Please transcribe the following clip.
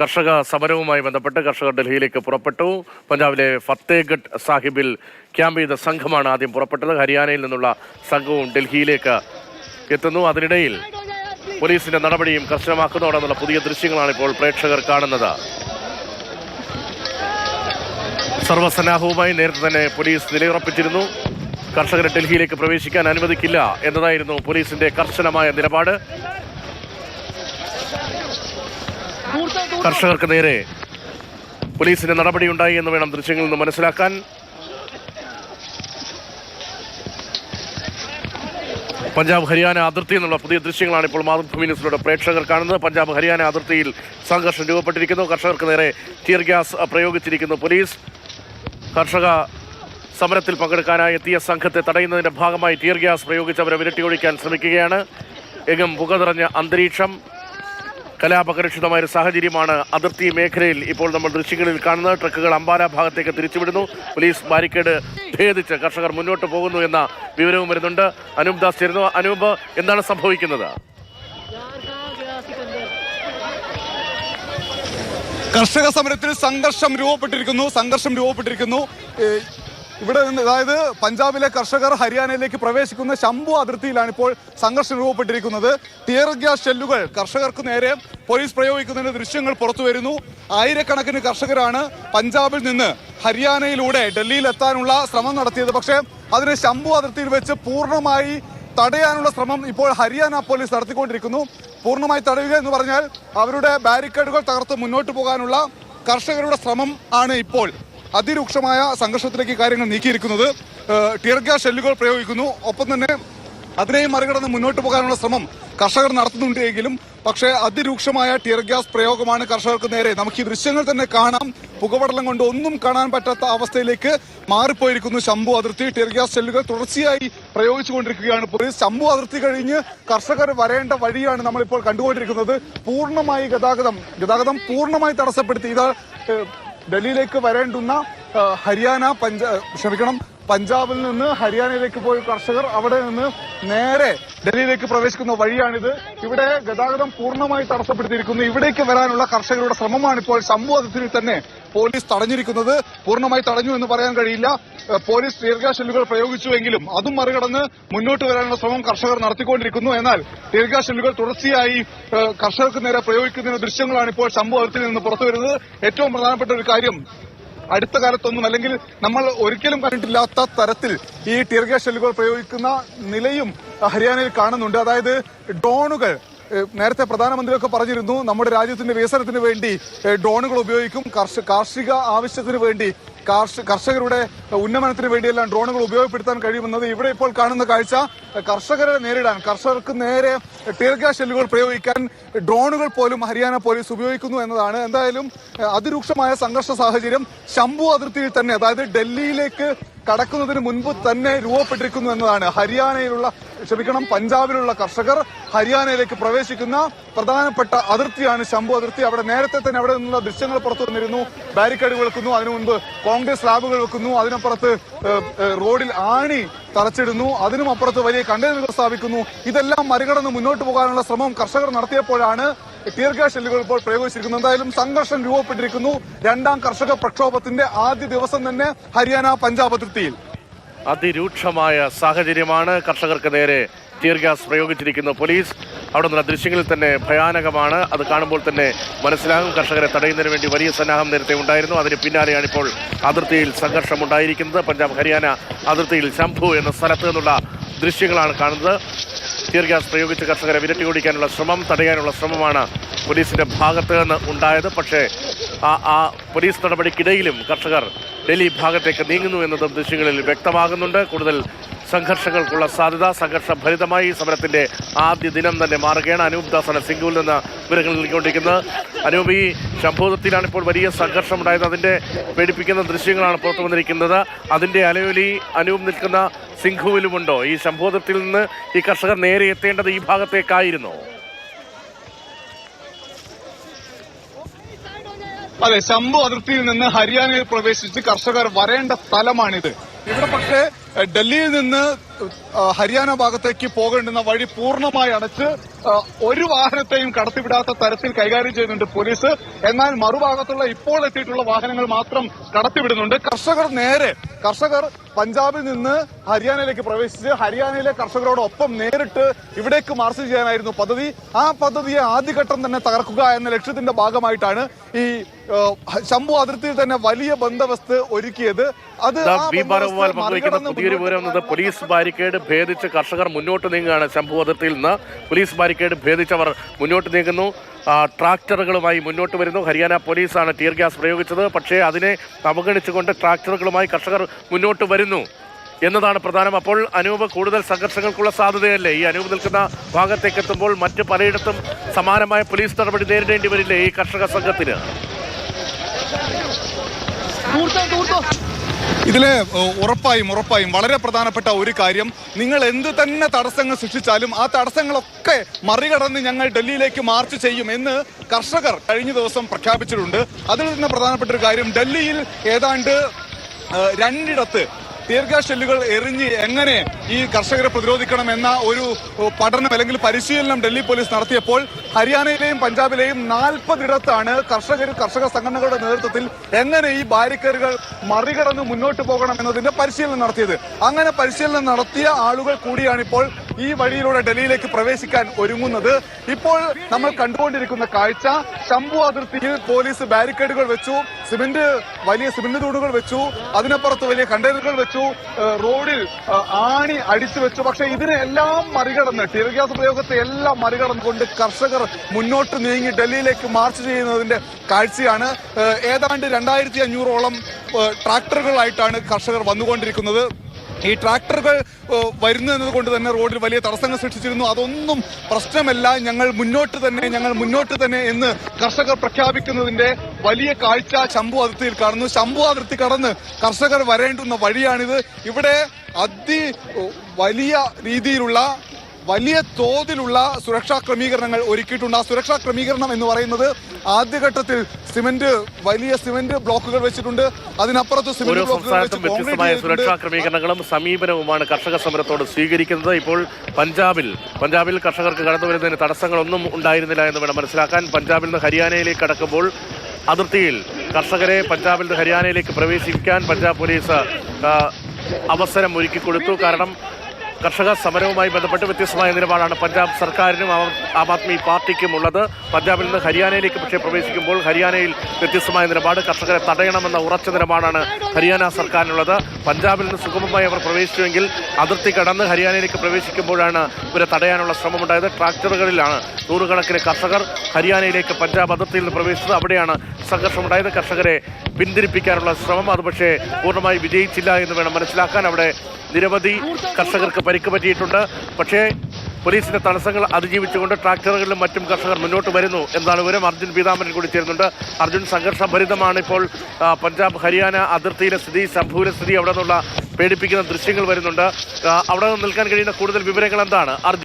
കർഷക സമരവുമായി ബന്ധപ്പെട്ട് കർഷകർ ഡൽഹിയിലേക്ക് പുറപ്പെട്ടു. പഞ്ചാബിലെ ഫത്തേഗഡ് സാഹിബിൽ ക്യാമ്പ് ചെയ്ത സംഘമാണ് ആദ്യം പുറപ്പെട്ടത്. ഹരിയാനയിൽ നിന്നുള്ള സംഘവും ഡൽഹിയിലേക്ക് എത്തുന്നു. അതിനിടയിൽ പോലീസിന്റെ നടപടിയും കർശനമാക്കുന്നതോടെന്നുള്ള പുതിയ ദൃശ്യങ്ങളാണ് ഇപ്പോൾ പ്രേക്ഷകർ കാണുന്നത്. സർവ്വസന്നാഹവുമായി നേരത്തെ തന്നെ പോലീസ് നിലയുറപ്പിച്ചിരുന്നു. കർഷകരെ ഡൽഹിയിലേക്ക് പ്രവേശിക്കാൻ അനുവദിക്കില്ല എന്നതായിരുന്നു പോലീസിന്റെ കർശനമായ നിലപാട്. കർഷകർക്ക് നേരെ പോലീസിന്റെ നടപടിയുണ്ടായി എന്ന് വേണം ദൃശ്യങ്ങളിൽ നിന്ന് മനസ്സിലാക്കാൻ. പഞ്ചാബ് ഹരിയാന അതിർത്തി എന്നുള്ള പുതിയ ദൃശ്യങ്ങളാണ് ഇപ്പോൾ മാതൃഭൂമി ന്യൂസിലൂടെ പ്രേക്ഷകർ കാണുന്നത്. പഞ്ചാബ് ഹരിയാന അതിർത്തിയിൽ സംഘർഷം രൂപപ്പെട്ടിരിക്കുന്നു. കർഷകർക്ക് നേരെ ടിയർ ഗ്യാസ് പ്രയോഗിച്ചിരിക്കുന്നു പോലീസ്. കർഷക സമരത്തിൽ പങ്കെടുക്കാനായി എത്തിയ സംഘത്തെ തടയുന്നതിന്റെ ഭാഗമായി ടിയർ ഗ്യാസ് പ്രയോഗിച്ച് അവരെ വിരട്ടിയൊഴിക്കാൻ ശ്രമിക്കുകയാണ്. എങ്ങും പുക നിറഞ്ഞ അന്തരീക്ഷം, കലാപകലുഷിതമായ ഒരു സാഹചര്യമാണ് അതിർത്തി മേഖലയിൽ ഇപ്പോൾ നമ്മൾ ദൃശ്യങ്ങളിൽ കാണുന്നത്. ട്രക്കുകൾ അംബാല ഭാഗത്തേക്ക് തിരിച്ചുവിടുന്നു. പോലീസ് ബാരിക്കേഡ് ഭേദിച്ച് കർഷകർ മുന്നോട്ട് പോകുന്നു എന്ന വിവരവും വരുന്നുണ്ട്. അനൂപ് ദാസ് ചേരുന്നു. അനൂപ്, എന്താണ് സംഭവിക്കുന്നത്? കർഷക സമരത്തിൽ സംഘർഷം രൂപപ്പെട്ടിരിക്കുന്നു. ഇവിടെ നിന്ന്, അതായത് പഞ്ചാബിലെ കർഷകർ ഹരിയാനയിലേക്ക് പ്രവേശിക്കുന്ന ശംഭു അതിർത്തിയിലാണ് ഇപ്പോൾ സംഘർഷം രൂപപ്പെട്ടിരിക്കുന്നത്. ടിയർ ഗ്യാസ് ഷെല്ലുകൾ കർഷകർക്ക് നേരെ പോലീസ് പ്രയോഗിക്കുന്നതിന്റെ ദൃശ്യങ്ങൾ പുറത്തു വരുന്നു. ആയിരക്കണക്കിന് കർഷകരാണ് പഞ്ചാബിൽ നിന്ന് ഹരിയാനയിലൂടെ ഡൽഹിയിൽ എത്താനുള്ള ശ്രമം നടത്തിയത്. പക്ഷേ അതിന് ശംഭു അതിർത്തിയിൽ വെച്ച് പൂർണ്ണമായി തടയാനുള്ള ശ്രമം ഇപ്പോൾ ഹരിയാന പോലീസ് നടത്തിക്കൊണ്ടിരിക്കുന്നു. പൂർണ്ണമായി തടയുക എന്ന് പറഞ്ഞാൽ അവരുടെ ബാരിക്കേഡുകൾ തകർത്ത് മുന്നോട്ട് പോകാനുള്ള കർഷകരുടെ ശ്രമം ആണ് ഇപ്പോൾ അതിരൂക്ഷമായ സംഘർഷത്തിലേക്ക് കാര്യങ്ങൾ നീക്കിയിരിക്കുന്നത്. ടിയർ ഗ്യാസ് ഷെല്ലുകൾ പ്രയോഗിക്കുന്നു. ഒപ്പം തന്നെ അതിനെയും മറികടന്ന് മുന്നോട്ട് പോകാനുള്ള ശ്രമം കർഷകർ നടത്തുന്നുണ്ട് എങ്കിലും പക്ഷേ അതിരൂക്ഷമായ ടിയർ ഗ്യാസ് പ്രയോഗമാണ് കർഷകർക്ക് നേരെ. നമുക്ക് ഈ ദൃശ്യങ്ങൾ തന്നെ കാണാം. പുകപടലം കൊണ്ട് ഒന്നും കാണാൻ പറ്റാത്ത അവസ്ഥയിലേക്ക് മാറിപ്പോയിരിക്കുന്നു ശംഭു അതിർത്തി. ടിയർ ഗ്യാസ് ഷെല്ലുകൾ തുടർച്ചയായി പ്രയോഗിച്ചുകൊണ്ടിരിക്കുകയാണ് പോലീസ്. ശംഭു അതിർത്തി കഴിഞ്ഞ് കർഷകർ വരേണ്ട വഴിയാണ് നമ്മളിപ്പോൾ കണ്ടുകൊണ്ടിരിക്കുന്നത്. പൂർണ്ണമായി ഗതാഗതം പൂർണ്ണമായി തടസ്സപ്പെടുത്തി. ഇത് ഡൽഹിയിലേക്ക് വരേണ്ടുന്ന പഞ്ചാബിൽ നിന്ന് ഹരിയാനയിലേക്ക് പോയ കർഷകർ അവിടെ നിന്ന് നേരെ ഡൽഹിയിലേക്ക് പ്രവേശിക്കുന്ന വഴിയാണിത്. ഇവിടെ ഗതാഗതം പൂർണ്ണമായി തടസ്സപ്പെടുത്തിയിരിക്കുന്നു. ഇവിടേക്ക് വരാനുള്ള കർഷകരുടെ ശ്രമമാണ് ഇപ്പോൾ ശംഭു അതിർത്തിയിൽ തന്നെ പോലീസ് തടഞ്ഞിരിക്കുന്നത്. പൂർണ്ണമായി തടഞ്ഞു എന്ന് പറയാൻ കഴിയില്ല. പോലീസ് ടിയർ ഗ്യാസ് ഷെല്ലുകൾ പ്രയോഗിച്ചുവെങ്കിലും അതും മറികടന്ന് മുന്നോട്ട് വരാനുള്ള ശ്രമം കർഷകർ നടത്തിക്കൊണ്ടിരിക്കുന്നു. എന്നാൽ ടിയർ ഗ്യാസ് ഷെല്ലുകൾ തുടർച്ചയായി കർഷകർക്ക് നേരെ പ്രയോഗിക്കുന്നതിന്റെ ദൃശ്യങ്ങളാണ് ഇപ്പോൾ ശംഭു അതിർത്തിയിൽ നിന്ന് പുറത്തു വരുന്നത്. ഏറ്റവും പ്രധാനപ്പെട്ട ഒരു കാര്യം, അടുത്ത കാലത്തൊന്നും അല്ലെങ്കിൽ നമ്മൾ ഒരിക്കലും കണ്ടിട്ടില്ലാത്ത തരത്തിൽ ഈ ടിയർ ഗ്യാസ് ഷെല്ലുകൾ പ്രയോഗിക്കുന്ന നിലയും ഹരിയാനയിൽ കാണുന്നുണ്ട്. അതായത് ഡ്രോണുകൾ, നേരത്തെ പ്രധാനമന്ത്രിയൊക്കെ പറഞ്ഞിരുന്നു നമ്മുടെ രാജ്യത്തിന്റെ വികസനത്തിന് വേണ്ടി ഡ്രോണുകൾ ഉപയോഗിക്കും, കാർഷിക ആവശ്യത്തിന് വേണ്ടി, കർഷകരുടെ ഉന്നമനത്തിന് വേണ്ടിയെല്ലാം ഡ്രോണുകൾ ഉപയോഗപ്പെടുത്താൻ കഴിയുമെന്നത്. ഇവിടെ ഇപ്പോൾ കാണുന്ന കാഴ്ച, കർഷകരെ നേരിടാൻ, കർഷകർക്ക് നേരെ ടിയർ ഗ്യാസ് ഷെല്ലുകൾ പ്രയോഗിക്കാൻ ഡ്രോണുകൾ പോലും ഹരിയാന പോലീസ് ഉപയോഗിക്കുന്നു എന്നതാണ്. എന്തായാലും അതിരൂക്ഷമായ സംഘർഷ സാഹചര്യം ശംഭു അതിർത്തിയിൽ തന്നെ, അതായത് ഡൽഹിയിലേക്ക് കടക്കുന്നതിന് മുൻപ് തന്നെ രൂപപ്പെട്ടിരിക്കുന്നു എന്നതാണ്. പഞ്ചാബിലുള്ള കർഷകർ ഹരിയാനയിലേക്ക് പ്രവേശിക്കുന്ന പ്രധാനപ്പെട്ട അതിർത്തിയാണ് ശംഭു അതിർത്തി. അവിടെ നേരത്തെ തന്നെ അവിടെ നിന്നുള്ള ദൃശ്യങ്ങൾ പുറത്തു വന്നിരുന്നു. ബാരിക്കേഡുകൾ വെക്കുന്നു, അതിനു മുൻപ് കോൺഗ്രസ് സ്ലാബുകൾ വെക്കുന്നു, അതിനപ്പുറത്ത് റോഡിൽ ആണി തറച്ചിടുന്നു, അതിനും അപ്പുറത്ത് വലിയ കണ്ടെയ്നറുകൾ സ്ഥാപിക്കുന്നു. ഇതെല്ലാം മറികടന്ന് മുന്നോട്ട് പോകാനുള്ള ശ്രമം കർഷകർ നടത്തിയപ്പോഴാണ് ടിയർ ഗ്യാസ് ഷെല്ലുകൾ ഇപ്പോൾ പ്രയോഗിച്ചിരിക്കുന്നത്. എന്തായാലും സംഘർഷം രൂപപ്പെട്ടിരിക്കുന്നു. രണ്ടാം കർഷക പ്രക്ഷോഭത്തിന്റെ ആദ്യ ദിവസം തന്നെ ഹരിയാന പഞ്ചാബ് അതിർത്തിയിൽ അതിരൂക്ഷമായ സാഹചര്യമാണ്. കർഷകർക്ക് നേരെ ടിയർ ഗ്യാസ് പ്രയോഗിച്ചിരിക്കുന്നു പോലീസ്. അവിടെ നിന്നുള്ള ദൃശ്യങ്ങളിൽ തന്നെ ഭയാനകമാണ്. അത് കാണുമ്പോൾ തന്നെ മനസ്സിലാകും. കർഷകരെ തടയുന്നതിന് വേണ്ടി വലിയ സന്നാഹം നേരത്തെ ഉണ്ടായിരുന്നു. അതിന് പിന്നാലെയാണ് ഇപ്പോൾ അതിർത്തിയിൽ സംഘർഷം ഉണ്ടായിരിക്കുന്നത്. പഞ്ചാബ് ഹരിയാന അതിർത്തിയിൽ ശംഭു എന്ന സ്ഥലത്ത് നിന്നുള്ള ദൃശ്യങ്ങളാണ് കാണുന്നത്. ടിയർ ഗ്യാസ് പ്രയോഗിച്ച് കർഷകരെ വിരട്ടിയോടിക്കാനുള്ള ശ്രമം, തടയാനുള്ള ശ്രമമാണ് പോലീസിന്റെ ഭാഗത്ത് നിന്ന് ഉണ്ടായത്. പക്ഷേ ആ പോലീസ് നടപടിക്കിടയിലും കർഷകർ ഡൽഹി ഭാഗത്തേക്ക് നീങ്ങുന്നു എന്നതും ദൃശ്യങ്ങളിൽ വ്യക്തമാകുന്നുണ്ട്. കൂടുതൽ സംഘർഷങ്ങൾക്കുള്ള സാധ്യത, സംഘർഷഭരിതമായി സമരത്തിന്റെ ആദ്യ ദിനം തന്നെ മാറുകയാണ്. അനൂപ് ദാസാണ് സിംഗുവിൽ നിന്ന് വിവരങ്ങൾ നൽകിക്കൊണ്ടിരിക്കുന്നത്. അനൂപ്, ഈ ശംഭൂതത്തിലാണ് ഇപ്പോൾ വലിയ സംഘർഷം ഉണ്ടായത്. അതിന്റെ പേടിപ്പിക്കുന്ന ദൃശ്യങ്ങളാണ് പുറത്തു വന്നിരിക്കുന്നത്. അതിന്റെ അലയൊലി അനൂപ് നിൽക്കുന്ന സിംഘുവിലുമുണ്ടോ? ഈ ശംഭൂതത്തിൽ നിന്ന് ഈ കർഷകർ നേരെ എത്തേണ്ടത് ഈ ഭാഗത്തേക്കായിരുന്നോ? അതെ, ശംഭു അതിർത്തിയിൽ നിന്ന് ഹരിയാനയിൽ പ്രവേശിച്ച് കർഷകർ വരേണ്ട സ്ഥലമാണിത്. ഇവിടെ പക്ഷേ ഡൽഹിയിൽ നിന്ന് ഹരിയാന ഭാഗത്തേക്ക് പോകേണ്ടുന്ന വഴി പൂർണ്ണമായി അടച്ച് ഒരു വാഹനത്തെയും കടത്തിവിടാത്ത തരത്തിൽ കൈകാര്യം ചെയ്യുന്നുണ്ട് പോലീസ്. എന്നാൽ മറുഭാഗത്തുള്ള ഇപ്പോൾ എത്തിയിട്ടുള്ള വാഹനങ്ങൾ മാത്രം കടത്തിവിടുന്നുണ്ട്. കർഷകർ പഞ്ചാബിൽ നിന്ന് ഹരിയാനയിലേക്ക് പ്രവേശിച്ച് ഹരിയാനയിലെ കർഷകരോടൊപ്പം നേരിട്ട് ഇവിടേക്ക് മാർച്ച് ചെയ്യാനായിരുന്നു പദ്ധതി. ആ പദ്ധതിയെ ആദ്യഘട്ടം തന്നെ തകർക്കുക എന്ന ലക്ഷ്യത്തിന്റെ ഭാഗമായിട്ടാണ് ഈ ശംഭു അതിർത്തിയിൽ തന്നെ വലിയ ബന്ദോബസ്ത് ഒരുക്കിയത്. പുതിയൊരു വിവരം പോലീസ് ബാരിക്കേഡ് ഭേദിച്ച് കർഷകർ മുന്നോട്ട് നീങ്ങുകയാണ്. ശംഭു അതിർത്തിയിൽ നിന്ന് പോലീസ് ബാരിക്കേഡ് ഭേദിച്ചവർ മുന്നോട്ട് നീങ്ങുന്നു. ട്രാക്ടറുകളുമായി മുന്നോട്ട് വരുന്നു. ഹരിയാന പോലീസാണ് ടിയർ ഗ്യാസ് പ്രയോഗിച്ചത്. പക്ഷേ അതിനെ അവഗണിച്ചുകൊണ്ട് ട്രാക്ടറുകളുമായി കർഷകർ മുന്നോട്ട് വരുന്നു എന്നതാണ് പ്രധാനം. അപ്പോൾ അനൂപ്, കൂടുതൽ സംഘർഷങ്ങൾക്കുള്ള സാധ്യതയല്ലേ? ഈ അനൂപ് നിൽക്കുന്ന ഭാഗത്തേക്ക് എത്തുമ്പോൾ മറ്റ് പലയിടത്തും സമാനമായ പോലീസ് നടപടി നേരിടേണ്ടി വരില്ലേ ഈ കർഷക സംഘത്തിന്? ഇതിലെ ഉറപ്പായും വളരെ പ്രധാനപ്പെട്ട ഒരു കാര്യം, നിങ്ങൾ എന്ത് തന്നെ തടസ്സങ്ങൾ സൃഷ്ടിച്ചാലും ആ തടസ്സങ്ങളൊക്കെ മറികടന്ന് ഞങ്ങൾ ഡൽഹിയിലേക്ക് മാർച്ച് ചെയ്യും എന്ന് കർഷകർ കഴിഞ്ഞ ദിവസം പ്രഖ്യാപിച്ചിട്ടുണ്ട്. അതിൽ നിന്ന് പ്രധാനപ്പെട്ട ഒരു കാര്യം, ഡൽഹിയിൽ ഏതാണ്ട് 2 ഇടത്ത് ടിയർ ഗ്യാസ് ഷെല്ലുകൾ എറിഞ്ഞ് എങ്ങനെ ഈ കർഷകരെ പ്രതിരോധിക്കണം എന്ന ഒരു പഠനം അല്ലെങ്കിൽ പരിശീലനം ഡൽഹി പോലീസ് നടത്തിയപ്പോൾ ഹരിയാനയിലെയും പഞ്ചാബിലെയും 40 ഇടത്താണ് കർഷക സംഘടനകളുടെ നേതൃത്വത്തിൽ എങ്ങനെ ഈ ബാരിക്കേഡുകൾ മറികടന്ന് മുന്നോട്ട് പോകണം എന്നതിന്റെ പരിശീലനം നടത്തിയത്. അങ്ങനെ പരിശീലനം നടത്തിയ ആളുകൾ കൂടിയാണ് ഇപ്പോൾ ഈ വഴിയിലൂടെ ഡൽഹിയിലേക്ക് പ്രവേശിക്കാൻ ഒരുങ്ങുന്നത്. ഇപ്പോൾ നമ്മൾ കണ്ടുകൊണ്ടിരിക്കുന്ന കാഴ്ച, ശംഭു അതിർത്തിയിൽ പോലീസ് ബാരിക്കേഡുകൾ വെച്ചു, വലിയ സിമന്റ് തൂണുകൾ വെച്ചു, അതിനപ്പുറത്ത് വലിയ കണ്ടെയ്നറുകൾ വെച്ചു, റോഡിൽ ആണി അടിച്ചു വെച്ചു. പക്ഷെ ഇതിനെല്ലാം മറികടന്ന്, ടിയർ ഗ്യാസ് പ്രയോഗത്തെ എല്ലാം മറികടന്നുകൊണ്ട് കർഷകർ മുന്നോട്ട് നീങ്ങി ഡൽഹിയിലേക്ക് മാർച്ച് ചെയ്യുന്നതിന്റെ കാഴ്ചയാണ്. ഏതാണ്ട് 2500ഓളം ട്രാക്ടറുകളായിട്ടാണ് കർഷകർ വന്നുകൊണ്ടിരിക്കുന്നത്. ഈ ട്രാക്ടറുകൾ വരുന്നത് കൊണ്ട് തന്നെ റോഡിൽ വലിയ തടസ്സങ്ങൾ സൃഷ്ടിച്ചിരുന്നു. അതൊന്നും പ്രശ്നമല്ല, ഞങ്ങൾ മുന്നോട്ട് തന്നെ എന്ന് കർഷകർ പ്രഖ്യാപിക്കുന്നതിന്റെ വലിയ കാഴ്ച ശംഭു അതിർത്തിയിൽ കാണുന്നു. ശംഭു അതിർത്തി കടന്ന് കർഷകർ വരേണ്ടുന്ന വഴിയാണിത്. ഇവിടെ വലിയ തോതിലുള്ള സുരക്ഷാ ക്രമീകരണങ്ങൾ ഒരുക്കിയിട്ടുണ്ട്. ആ സുരക്ഷാ ക്രമീകരണം എന്ന് പറയുന്നത് ആദ്യഘട്ടത്തിൽ വലിയ സിമന്റ് ബ്ലോക്കുകൾ വെച്ചിട്ടുണ്ട്. അതിനപ്പുറത്ത് ഓരോ സംസ്ഥാനത്തും വ്യത്യസ്തമായ സുരക്ഷാ ക്രമീകരണങ്ങളും സമീപനവുമാണ് കർഷക സമരത്തോട് സ്വീകരിക്കുന്നത്. ഇപ്പോൾ പഞ്ചാബിൽ കർഷകർക്ക് കടന്നു വരുന്നതിന് തടസ്സങ്ങളൊന്നും ഉണ്ടായിരുന്നില്ല എന്ന് വേണം മനസ്സിലാക്കാൻ. പഞ്ചാബിൽ നിന്ന് ഹരിയാനയിലേക്ക് കടക്കുമ്പോൾ അതിർത്തിയിൽ കർഷകരെ പഞ്ചാബിൽ നിന്ന് ഹരിയാനയിലേക്ക് പ്രവേശിക്കാൻ പഞ്ചാബ് പോലീസ് അവസരം ഒരുക്കി കൊടുത്തു. കാരണം കർഷക സമരവുമായി ബന്ധപ്പെട്ട് വ്യത്യസ്തമായ നിലപാടാണ് പഞ്ചാബ് സർക്കാരിനും ആം ആദ്മി പാർട്ടിക്കും ഉള്ളത്. പഞ്ചാബിൽ നിന്ന് ഹരിയാനയിലേക്ക് പക്ഷേ പ്രവേശിക്കുമ്പോൾ ഹരിയാനയിൽ വ്യത്യസ്തമായ നിലപാട്, കർഷകരെ തടയണമെന്ന ഉറച്ച നിലപാടാണ് ഹരിയാന സർക്കാരിനുള്ളത്. പഞ്ചാബിൽ നിന്ന് സുഗമമായി അവർ പ്രവേശിച്ചുവെങ്കിൽ അതിർത്തി കടന്ന് ഹരിയാനയിലേക്ക് പ്രവേശിക്കുമ്പോഴാണ് ഇവരെ തടയാനുള്ള ശ്രമമുണ്ടായത്. ട്രാക്ടറുകളിലാണ് നൂറുകണക്കിന് കർഷകർ ഹരിയാനയിലേക്ക് പഞ്ചാബ് അതിർത്തിയിൽ നിന്ന് പ്രവേശിച്ചത്. അവിടെയാണ് സംഘർഷമുണ്ടായത്. കർഷകരെ പിന്തിരിപ്പിക്കാനുള്ള ശ്രമം അത് പക്ഷേ പൂർണ്ണമായി വിജയിച്ചില്ല എന്ന് വേണം മനസ്സിലാക്കാൻ. അവിടെ നിരവധി കർഷകർക്ക് പരിക്ക് പറ്റിയിട്ടുണ്ട്. പക്ഷേ പോലീസിന്റെ തടസ്സങ്ങൾ അതിജീവിച്ചുകൊണ്ട് ട്രാക്ടറുകളിലും മറ്റും കർഷകർ മുന്നോട്ട് വരുന്നു എന്നാണ് വിവരം. അർജുൻ പീതാംബരൻ കൂടി ചേരുന്നുണ്ട്. അർജുൻ, സംഘർഷഭരിതമാണ് ഇപ്പോൾ പഞ്ചാബ് ഹരിയാന അതിർത്തിയിലെ സ്ഥിതി, ശംഭുവിലെ സ്ഥിതി. അവിടെ നിന്നുള്ള പേടിപ്പിക്കുന്ന ദൃശ്യങ്ങൾ വരുന്നുണ്ട്. അവിടെ നിന്ന് നിൽക്കാൻ കഴിയുന്ന കൂടുതൽ വിവരങ്ങൾ എന്താണ് അർജുൻ?